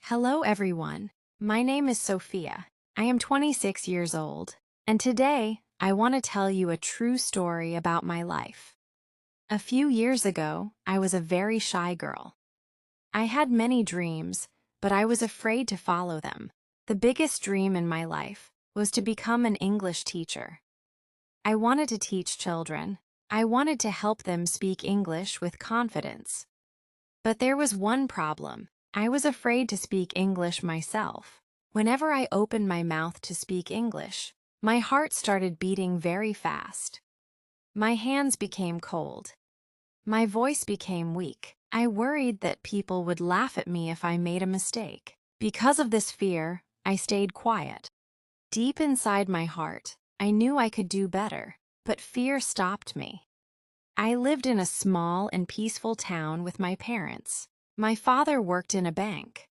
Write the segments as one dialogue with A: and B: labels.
A: Hello everyone, my name is Sofia. I am 26 years old, and today I want to tell you a true story about my life. A few years ago, I was a very shy girl. I had many dreams, but I was afraid to follow them. The biggest dream in my life was to become an English teacher. I wanted to teach children. I wanted to help them speak English with confidence. But there was one problem. I was afraid to speak English myself. Whenever I opened my mouth to speak English, my heart started beating very fast. My hands became cold. My voice became weak. I worried that people would laugh at me if I made a mistake. Because of this fear, I stayed quiet. Deep inside my heart, I knew I could do better, but fear stopped me. I lived in a small and peaceful town with my parents. My father worked in a bank.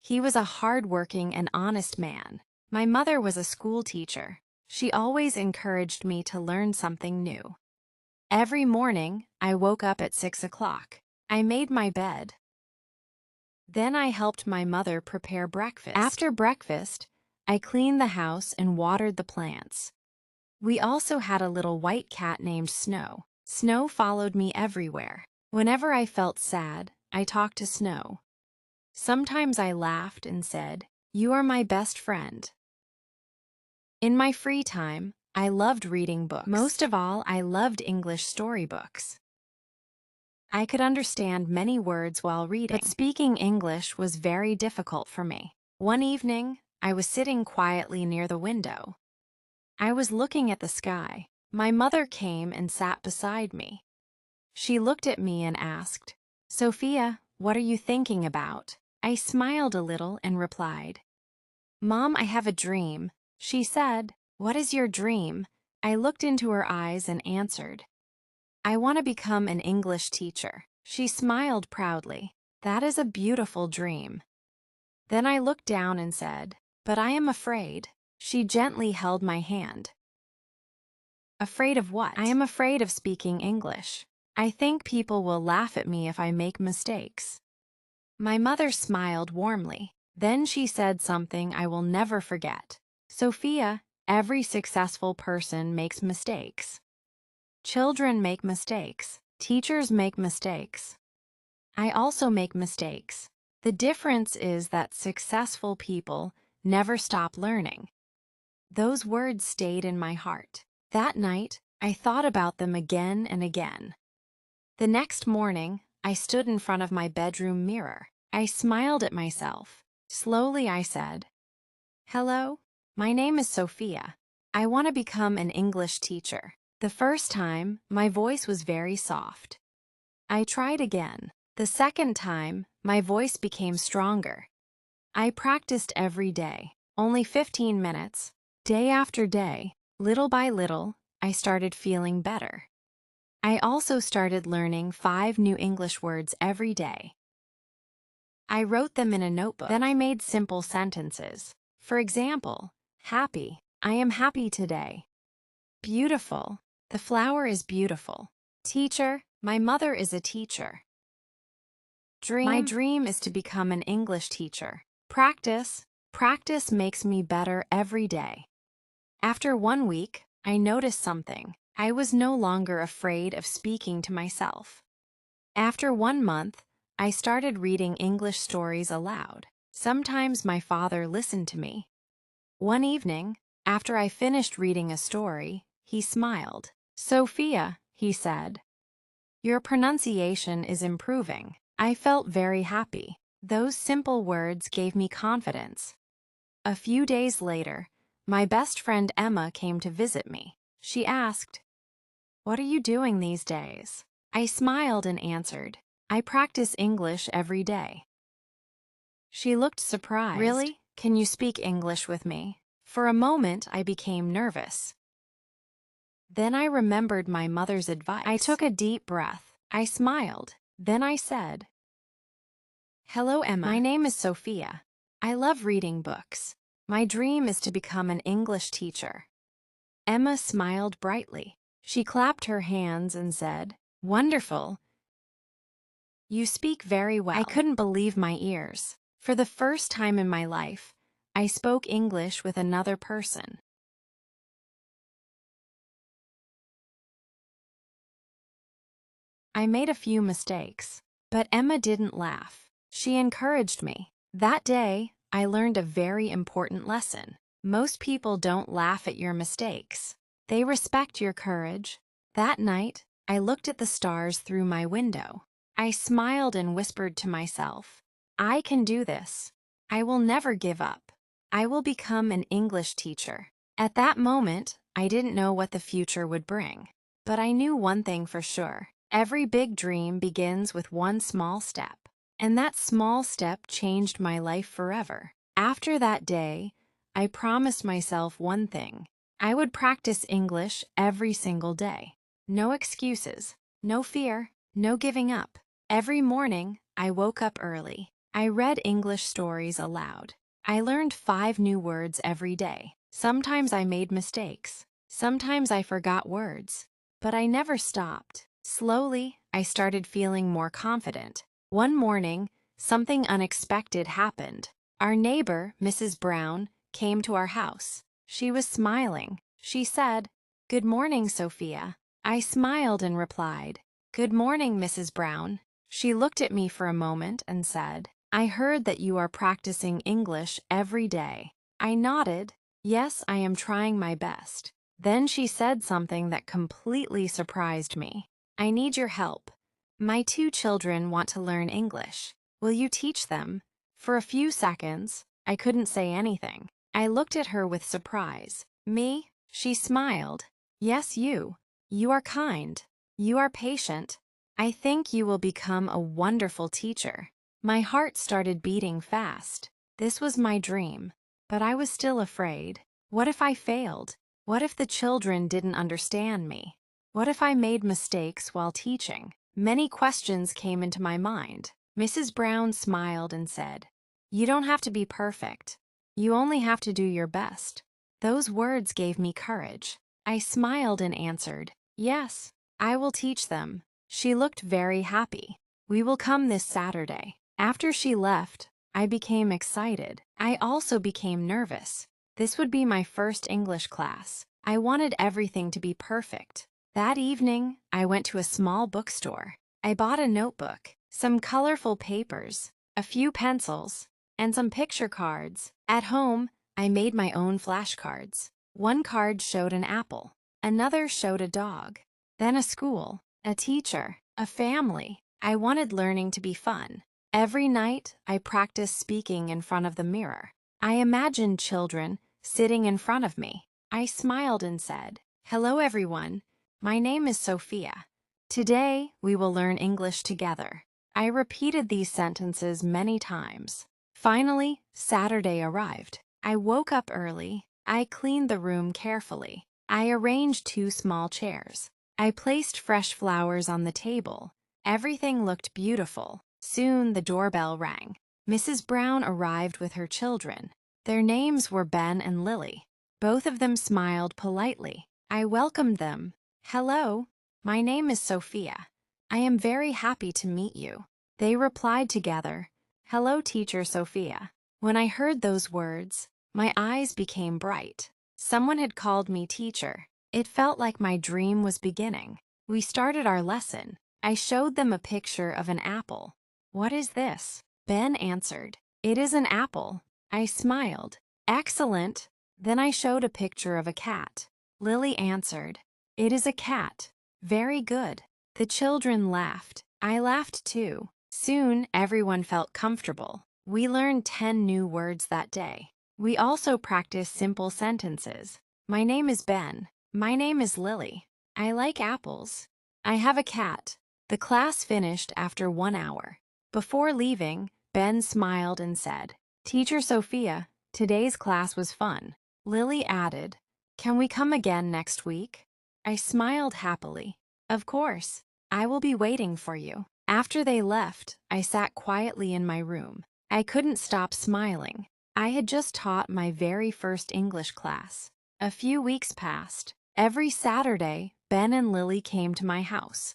A: He was a hard-working and honest man. My mother was a school teacher. She always encouraged me to learn something new. Every morning, I woke up at 6 o'clock. I made my bed. Then I helped my mother prepare breakfast. After breakfast, I cleaned the house and watered the plants. We also had a little white cat named Snow. Snow followed me everywhere. Whenever I felt sad, I talked to Snow. Sometimes I laughed and said, "You are my best friend." In my free time, I loved reading books. Most of all, I loved English storybooks. I could understand many words while reading, but speaking English was very difficult for me. One evening, I was sitting quietly near the window. I was looking at the sky. My mother came and sat beside me. She looked at me and asked, "Sofia, what are you thinking about?" I smiled a little and replied, "Mom, I have a dream." She said, "What is your dream?" I looked into her eyes and answered, "I want to become an English teacher." She smiled proudly. "That is a beautiful dream." Then I looked down and said, "But I am afraid." She gently held my hand. "Afraid of what?" "I am afraid of speaking English. I think people will laugh at me if I make mistakes." My mother smiled warmly. Then she said something I will never forget. "Sofia, every successful person makes mistakes. Children make mistakes. Teachers make mistakes. I also make mistakes. The difference is that successful people never stop learning." Those words stayed in my heart. That night, I thought about them again and again. The next morning, I stood in front of my bedroom mirror. I smiled at myself. Slowly I said, "Hello, my name is Sofia. I want to become an English teacher." The first time, my voice was very soft. I tried again. The second time, my voice became stronger. I practiced every day, only 15 minutes, day after day. Little by little, I started feeling better. I also started learning 5 new English words every day. I wrote them in a notebook. Then I made simple sentences. For example, happy, I am happy today. Beautiful, the flower is beautiful. Teacher, my mother is a teacher. Dream, my dream is to become an English teacher. Practice, practice makes me better every day. After 1 week, I noticed something. I was no longer afraid of speaking to myself. After 1 month, I started reading English stories aloud. Sometimes my father listened to me. One evening, after I finished reading a story, he smiled. "Sofia," he said, "your pronunciation is improving." I felt very happy. Those simple words gave me confidence. A few days later, my best friend Emma came to visit me. She asked, "What are you doing these days?" I smiled and answered, "I practice English every day." She looked surprised. "Really? Can you speak English with me?" For a moment, I became nervous. Then I remembered my mother's advice. I took a deep breath. I smiled. Then I said, "Hello, Emma. My name is Sofia. I love reading books. My dream is to become an English teacher." Emma smiled brightly. She clapped her hands and said, "Wonderful. You speak very well." I couldn't believe my ears. For the first time in my life, I spoke English with another person. I made a few mistakes, but Emma didn't laugh. She encouraged me. That day, I learned a very important lesson. Most people don't laugh at your mistakes. They respect your courage. That night, I looked at the stars through my window. I smiled and whispered to myself, I can do this. I will never give up. I will become an English teacher. At that moment, I didn't know what the future would bring. But I knew one thing for sure. Every big dream begins with one small step. And that small step changed my life forever. After that day, I promised myself one thing. I would practice English every single day. No excuses, no fear, no giving up. Every morning, I woke up early. I read English stories aloud. I learned 5 new words every day. Sometimes I made mistakes. Sometimes I forgot words. But I never stopped. Slowly, I started feeling more confident. One morning, something unexpected happened. Our neighbor, Mrs. Brown, came to our house. She was smiling. She said, "Good morning, Sophia." I smiled and replied, "Good morning, Mrs. Brown." She looked at me for a moment and said, "I heard that you are practicing English every day." I nodded, "Yes, I am trying my best." Then she said something that completely surprised me. "I need your help. My 2 children want to learn English. Will you teach them?" For a few seconds, I couldn't say anything. I looked at her with surprise. "Me?" She smiled. "Yes, you. You are kind. You are patient. I think you will become a wonderful teacher." My heart started beating fast. This was my dream, but I was still afraid. What if I failed? What if the children didn't understand me? What if I made mistakes while teaching? Many questions came into my mind. Mrs. Brown smiled and said, "You don't have to be perfect. You only have to do your best." Those words gave me courage. I smiled and answered, "Yes, I will teach them." She looked very happy. "We will come this Saturday." After she left, I became excited. I also became nervous. This would be my first English class. I wanted everything to be perfect. That evening, I went to a small bookstore. I bought a notebook, some colorful papers, a few pencils, and some picture cards. At home, I made my own flashcards. One card showed an apple, another showed a dog, then a school, a teacher, a family. I wanted learning to be fun. Every night, I practiced speaking in front of the mirror. I imagined children sitting in front of me. I smiled and said, "Hello, everyone. My name is Sophia. Today, we will learn English together." I repeated these sentences many times. Finally, Saturday arrived. I woke up early. I cleaned the room carefully. I arranged 2 small chairs. I placed fresh flowers on the table. Everything looked beautiful. Soon, the doorbell rang. Mrs. Brown arrived with her children. Their names were Ben and Lily. Both of them smiled politely. I welcomed them. "Hello, my name is Sophia. I am very happy to meet you." They replied together, "Hello, Teacher Sophia." When I heard those words, my eyes became bright. Someone had called me teacher. It felt like my dream was beginning. We started our lesson. I showed them a picture of an apple. "What is this?" Ben answered, "It is an apple." I smiled. "Excellent." Then I showed a picture of a cat. Lily answered, "It is a cat." "Very good." The children laughed. I laughed too. Soon, everyone felt comfortable. We learned 10 new words that day. We also practiced simple sentences. "My name is Ben." "My name is Lily." "I like apples." "I have a cat." The class finished after 1 hour. Before leaving, Ben smiled and said, "Teacher Sophia, today's class was fun." Lily added, "Can we come again next week?" I smiled happily. "Of course. I will be waiting for you." After they left, I sat quietly in my room. I couldn't stop smiling. I had just taught my very first English class. A few weeks passed. Every Saturday, Ben and Lily came to my house.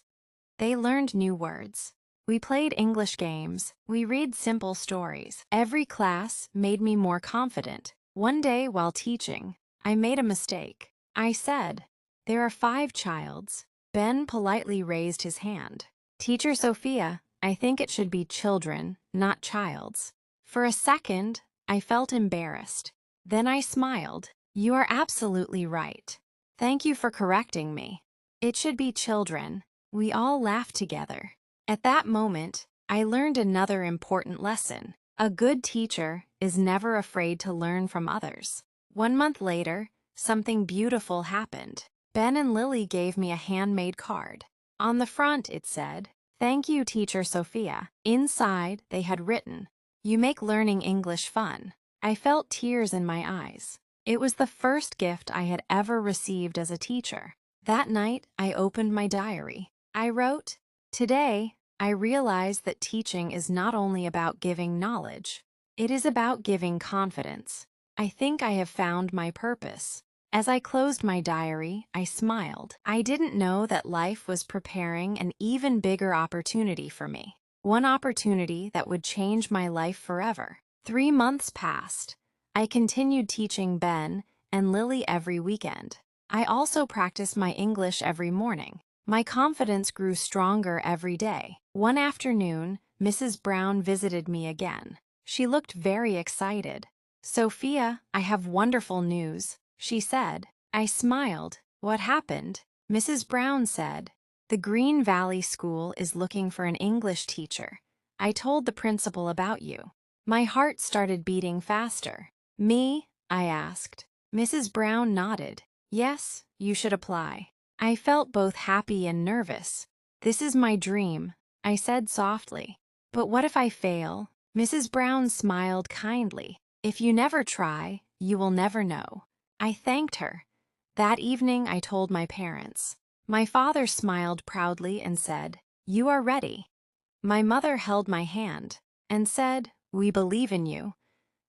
A: They learned new words. We played English games. We read simple stories. Every class made me more confident. One day while teaching, I made a mistake. I said, "There are 5 childs." Ben politely raised his hand. "Teacher Sophia, I think it should be children, not childs." For a second, I felt embarrassed. Then I smiled. "You are absolutely right. Thank you for correcting me. It should be children." We all laughed together. At that moment, I learned another important lesson. A good teacher is never afraid to learn from others. 1 month later, something beautiful happened. Ben and Lily gave me a handmade card. On the front, it said, "Thank you, Teacher Sophia." Inside, they had written, "You make learning English fun." I felt tears in my eyes. It was the first gift I had ever received as a teacher. That night, I opened my diary. I wrote, "Today, I realized that teaching is not only about giving knowledge, it is about giving confidence. I think I have found my purpose." As I closed my diary, I smiled. I didn't know that life was preparing an even bigger opportunity for me. One opportunity that would change my life forever. 3 months passed. I continued teaching Ben and Lily every weekend. I also practiced my English every morning. My confidence grew stronger every day. One afternoon, Mrs. Brown visited me again. She looked very excited. "Sophia, I have wonderful news," she said. I smiled. "What happened?" Mrs. Brown said, "The Green Valley School is looking for an English teacher. I told the principal about you." My heart started beating faster. "Me?" I asked. Mrs. Brown nodded. "Yes, you should apply." I felt both happy and nervous. "This is my dream," I said softly. "But what if I fail?" Mrs. Brown smiled kindly. "If you never try, you will never know." I thanked her. That evening, I told my parents. My father smiled proudly and said, "You are ready." My mother held my hand and said, "We believe in you."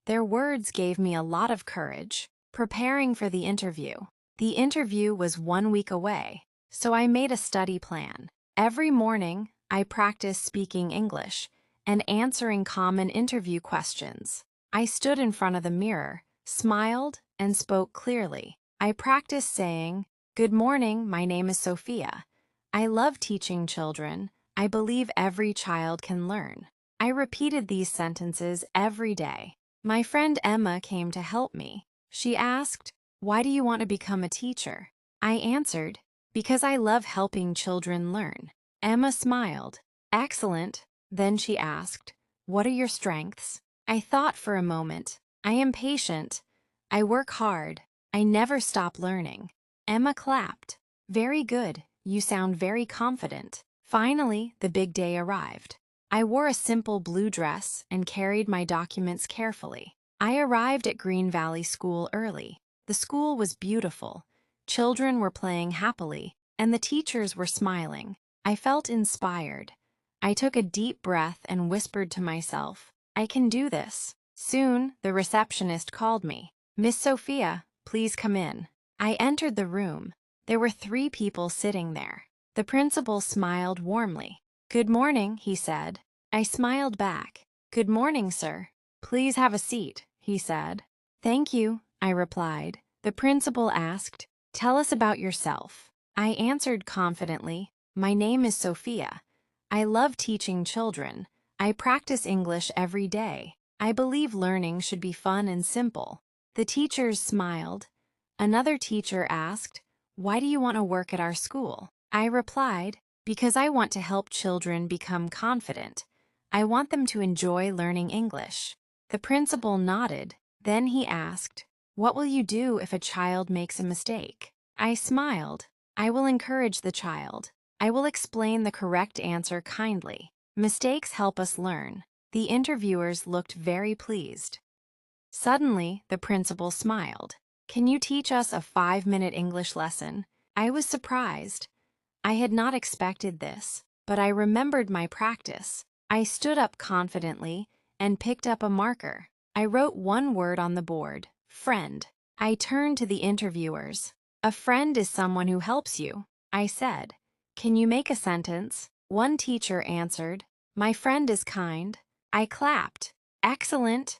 A: Their words gave me a lot of courage. Preparing for the interview. The interview was 1 week away, so I made a study plan. Every morning, I practiced speaking English and answering common interview questions. I stood in front of the mirror, smiled, and spoke clearly. I practiced saying, "Good morning, my name is Sophia. I love teaching children. I believe every child can learn." I repeated these sentences every day. My friend Emma came to help me. She asked, "Why do you want to become a teacher?" I answered, "Because I love helping children learn." Emma smiled. "Excellent." Then she asked, "What are your strengths?" I thought for a moment. "I am patient. I work hard. I never stop learning." Emma clapped. "Very good. You sound very confident." Finally, the big day arrived. I wore a simple blue dress and carried my documents carefully. I arrived at Green Valley School early. The school was beautiful. Children were playing happily, and the teachers were smiling. I felt inspired. I took a deep breath and whispered to myself, "I can do this." Soon, the receptionist called me. "Miss Sophia, please come in." I entered the room. There were 3 people sitting there. The principal smiled warmly. "Good morning," he said. I smiled back. "Good morning, sir. Please have a seat," he said. "Thank you," I replied. The principal asked, "Tell us about yourself." I answered confidently, "My name is Sophia. I love teaching children. I practice English every day. I believe learning should be fun and simple." The teachers smiled. Another teacher asked, "Why do you want to work at our school?" I replied, "Because I want to help children become confident. I want them to enjoy learning English." The principal nodded. Then he asked, "What will you do if a child makes a mistake?" I smiled. "I will encourage the child. I will explain the correct answer kindly. Mistakes help us learn." The interviewers looked very pleased. Suddenly, the principal smiled. "Can you teach us a 5-minute English lesson?" I was surprised. I had not expected this, but I remembered my practice. I stood up confidently and picked up a marker. I wrote one word on the board, "Friend." I turned to the interviewers. "A friend is someone who helps you," I said. "Can you make a sentence?" One teacher answered, My friend is kind. I clapped. Excellent.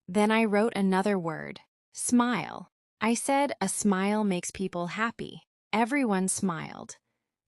A: Then I wrote another word. Smile. I said a smile makes people happy. Everyone smiled.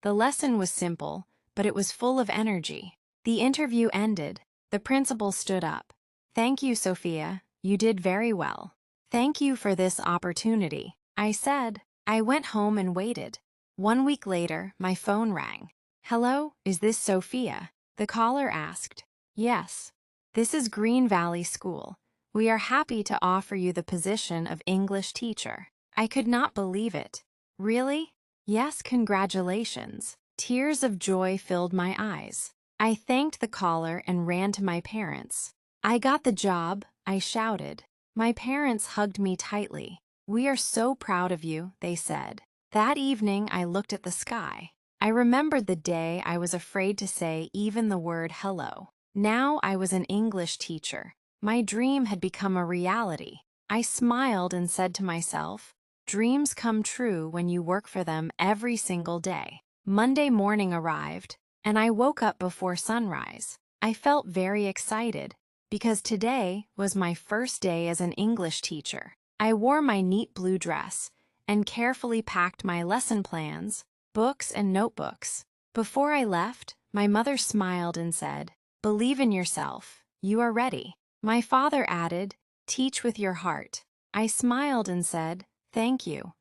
A: The lesson was simple, but it was full of energy. The interview ended. The principal stood up. Thank you, Sofia. You did very well. Thank you for this opportunity, I said. I went home and waited. 1 week later, my phone rang. Hello, is this Sofia? The caller asked. Yes. This is Green Valley School. We are happy to offer you the position of English teacher. I could not believe it. Really? Yes, congratulations. Tears of joy filled my eyes. I thanked the caller and ran to my parents. I got the job, I shouted. My parents hugged me tightly. We are so proud of you, they said. That evening, I looked at the sky. I remembered the day I was afraid to say even the word hello. Now I was an English teacher. My dream had become a reality. I smiled and said to myself, dreams come true when you work for them every single day. Monday morning arrived, and I woke up before sunrise. I felt very excited, because today was my first day as an English teacher. I wore my neat blue dress and carefully packed my lesson plans, books, and notebooks. Before I left, my mother smiled and said, "Believe in yourself. You are ready." My father added, "Teach with your heart." I smiled and said, "Thank you."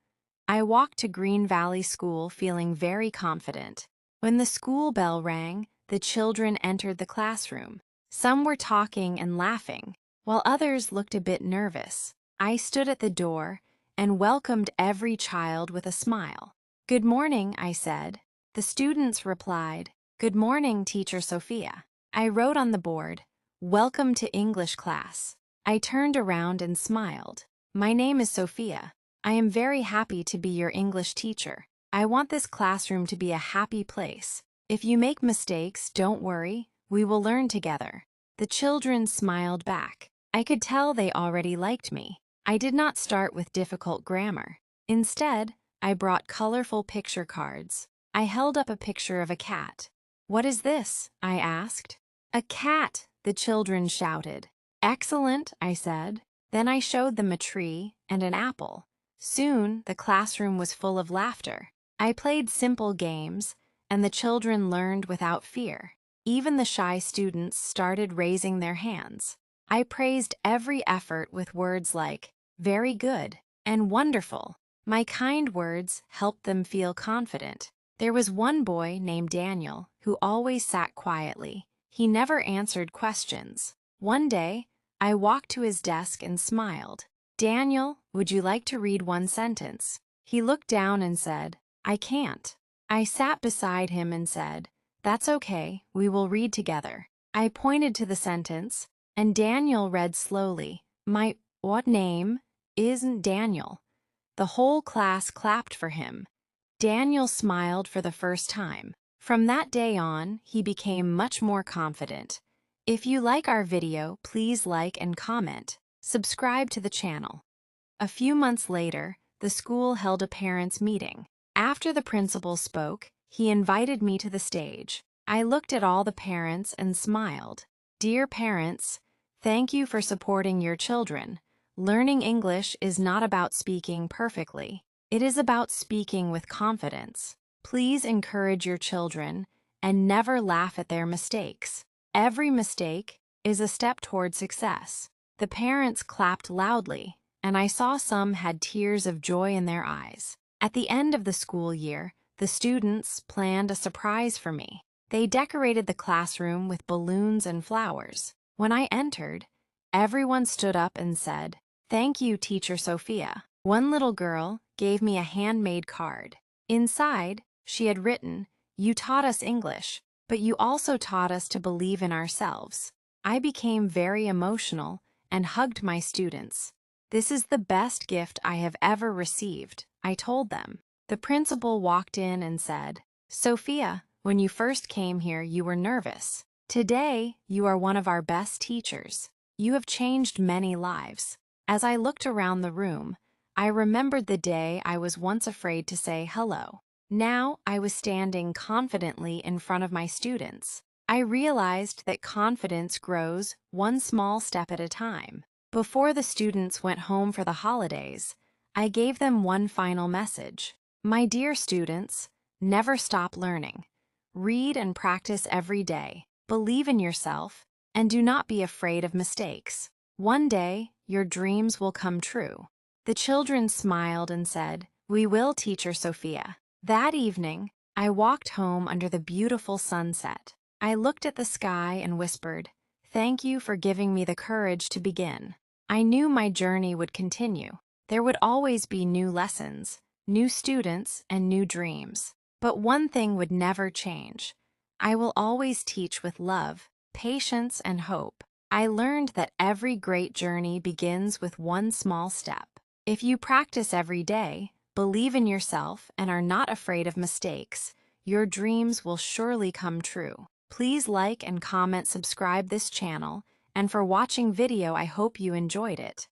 A: I walked to Green Valley School feeling very confident. When the school bell rang, the children entered the classroom. Some were talking and laughing, while others looked a bit nervous. I stood at the door and welcomed every child with a smile. "Good morning," I said. The students replied, "Good morning, Teacher Sofia." I wrote on the board, "Welcome to English class." I turned around and smiled. "My name is Sofia. I am very happy to be your English teacher. I want this classroom to be a happy place. If you make mistakes, don't worry. We will learn together." The children smiled back. I could tell they already liked me. I did not start with difficult grammar. Instead, I brought colorful picture cards. I held up a picture of a cat. "What is this?" I asked. "A cat," the children shouted. "Excellent," I said. Then I showed them a tree and an apple. Soon, the classroom was full of laughter. I played simple games, and the children learned without fear. Even the shy students started raising their hands. I praised every effort with words like, "Very good," and "Wonderful." My kind words helped them feel confident. There was one boy named Daniel who always sat quietly. He never answered questions. One day, I walked to his desk and smiled. "Daniel, would you like to read one sentence?" He looked down and said, "I can't." I sat beside him and said, "That's okay, we will read together." I pointed to the sentence, and Daniel read slowly, "What name isn't Daniel?" The whole class clapped for him. Daniel smiled for the first time. From that day on, he became much more confident. If you like our video, please like and comment. Subscribe to the channel. A few months later, the school held a parents' meeting. After the principal spoke, he invited me to the stage. I looked at all the parents and smiled. "Dear parents, thank you for supporting your children. Learning English is not about speaking perfectly. It is about speaking with confidence. Please encourage your children and never laugh at their mistakes. Every mistake is a step toward success." The parents clapped loudly, and I saw some had tears of joy in their eyes. At the end of the school year, the students planned a surprise for me. They decorated the classroom with balloons and flowers. When I entered, everyone stood up and said, "Thank you, Teacher Sofia." One little girl gave me a handmade card. Inside, she had written, "You taught us English, but you also taught us to believe in ourselves." I became very emotional and hugged my students. "This is the best gift I have ever received," I told them. The principal walked in and said, "Sofia, when you first came here, you were nervous. Today, you are one of our best teachers. You have changed many lives." As I looked around the room, I remembered the day I was once afraid to say hello. Now I was standing confidently in front of my students. I realized that confidence grows one small step at a time. Before the students went home for the holidays, I gave them one final message. My dear students, never stop learning. Read and practice every day. Believe in yourself, and do not be afraid of mistakes. One day, your dreams will come true. The children smiled and said, "We will, Teacher Sophia." That evening, I walked home under the beautiful sunset. I looked at the sky and whispered, "Thank you for giving me the courage to begin." I knew my journey would continue. There would always be new lessons, new students, and new dreams. But one thing would never change. I will always teach with love, patience, and hope. I learned that every great journey begins with one small step. If you practice every day, believe in yourself, and are not afraid of mistakes, your dreams will surely come true. Please like and comment, subscribe this channel, and for watching video, I hope you enjoyed it.